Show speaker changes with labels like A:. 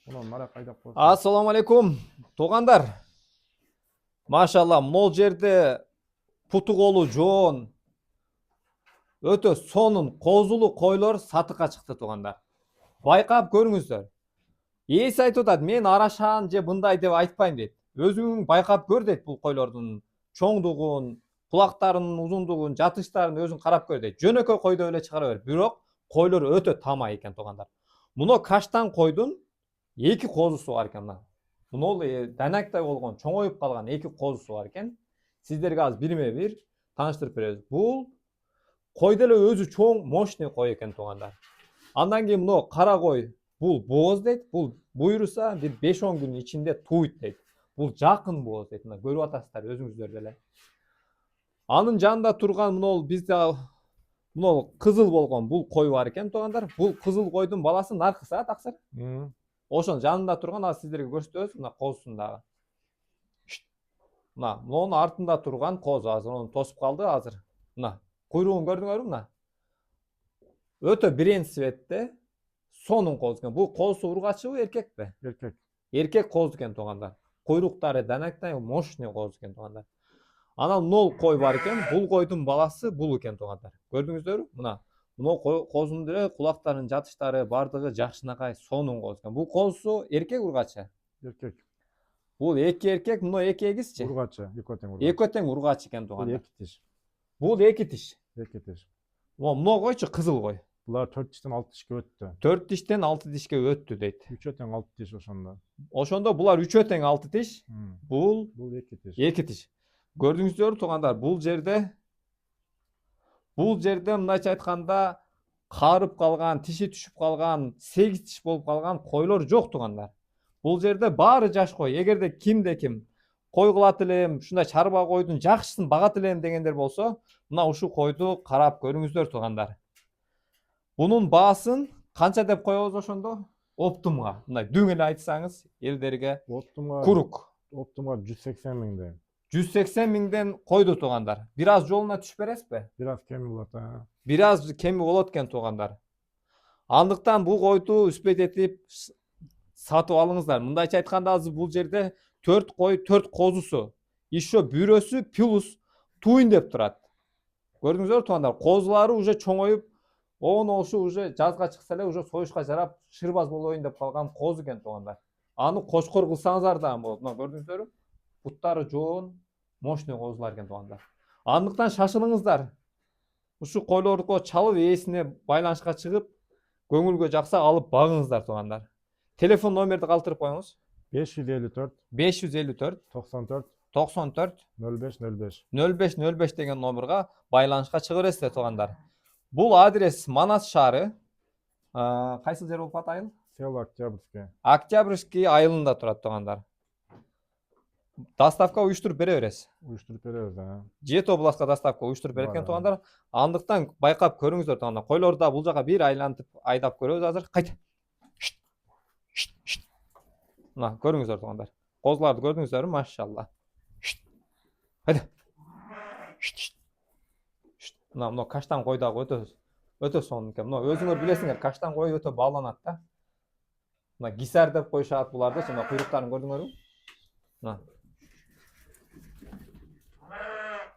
A: Ulan mara kaydak bolsun.
B: Assalamu alaikum туугандар. Машалла, могул жерде путу колу жоон өтө сонун козулуу койлор сатыкка чыкты туугандар. Байкап көрүңүздөр. Ээси айтып атат, мен арашаан же мындай деп айтпайм дейт. Өзүң байкап көр дейт бул койлордун чоңдугун, кулактарынын узундугун, жатыштарын өзүң карап көр дейт. Жөнөкөй кой деп эле чыгара бер. Бирок койлор өтө тама экен туугандар. Муну каштан койдун эки козусу бар экен мына. Мунул данактай болгон, чоңоюп калган эки козусу бар экен. Сиздерге азыр бирме бир тааныштырып беребиз. Бул кой деле өзү чоң, мощный кой экен туугандар. Андан кийин мына кара кой, бул бооз дейт. Бул буйруса бир 5-10 күнүн ичинде туйт дейт. Бул жакын бооз дейт. Мына көрүп атасыздар өзүңүздөр деле. Анын жанында турган мына бизде мына кызыл болгон бул кой бар экен туугандар. Бул кызыл койдун баласы наркысы таксыр. Ошонун жанында турган, азыр сиздерге көрсөтөбүз, мына козусун дагы. Мына монун артында турган козу, азыр onu тосуп калды азыр. Мына куйругун көрдүңөрбү мына? Өтө бирен светте сонун коз экен. Бул козусу ургачыбы, эркекпи?
A: Эркек.
B: Эркек коз экен туугандар. Куйруктары данактай мощный коз экен туугандар. Анан нол кой бар экен, бул койдун баласы бул экен туугандар. Көрдүңүздөрбү? Мына мына коздун деле кулактарынын жатыштары бардыгы жакшынакай сонун коз экен. Бул козусу эркек ургачы?
A: Эркек.
B: Бул эки эркек, мына эки эгизчи?
A: Ургачы, экөө тең ургачы.
B: Экөө тең ургачы экен
A: Бул
B: туугандар.
A: эки тиш.
B: Бул эки тиш.
A: Эки тиш.
B: Мына койчу кызыл кой.
A: Булар 4 тиштен 6 тишке өттү.
B: 4 tiштен 6 тишке өттү дейт.
A: 3 тең 6 тиш ошондо.
B: Ошондо булар 3 тең 6 тиш. Бул
A: Бул эки тиш.
B: эки тиш. Көрдүңүздөрбү туугандар, бул жерде мындайча айтканда карып калган, тиши түшүп калган, 8 тиш болуп калган койлор жок туугандар. Бул жерде баары жаш кой. Эгерде кимде ким кой кылат элем, ушундай чарба койдун жакшысын багат элем дегендер болсо, мына ушул койду карап көрүңүздөр туугандар. Бунун баасын канча деп коебуз ошондо? Оптумга. Мындай дөң эле айтсаңыз элдерге. Курук.
A: Оптумга 180 миңден.
B: 180 миңден койду туугандар. Бир аз жолуна түшүп бересизби?
A: Бир аз кеми болот,
B: Бир аз кеми болот экен туугандар. Андыктан бул койду үспөт этип сатып алыңыздар. Мындайча айтканда азыр бул жерде 4 кой, 4 козусу, еще бирөөсү плюс туйун деп турат. Көрдүңүздөрбү туугандар? Козулары уже чоңоюп, ошу уже жазга чыкса эле уже союшка жарап, шырбаз болоюн деп калган коз экен туугандар. Аны кочкор кылсаңыздар да болот. Мына көрдүңүздөрбү? Буттары жоон, мощный козулар экен туугандар. Андыктан шашылыңыздар. Ушу койлорго чалып ээсине байланышка чыгып, көңүлгө жакса алып багыңыздар туугандар. Телефон номерди калтырып коюңуз.
A: 554
B: 554
A: 94
B: 94
A: 05 05.
B: 0505 деген номерга байланышка чыга бересиздер туугандар. Бул адрес Манас шаары. Кайсы жер болуп атайын?
A: Село Октябрьский.
B: Октябрьский айылында турат туугандар. Доставка уюштуруп бере бересиз.
A: Уюштуруп беребиз,
B: Жети областка доставка уюштуруп берет экен туугандар. Андыктан байкап көрүңүздөр туугандар. Койлорду да бул жака бир айлантып айдап көрөбүз азыр. Кайт. Мына көрүңүздөр туугандар. Козуларды көрдүңүздөрбү? Машалла. Хайда. Мына каштан кой дагы өтө сонун экен. Мына өзүңөр билесиңер, каштан кой өтө бааланат да. Мына гисар деп коюшат буларды, мына куйруктарын көрдүңөрбү? Мына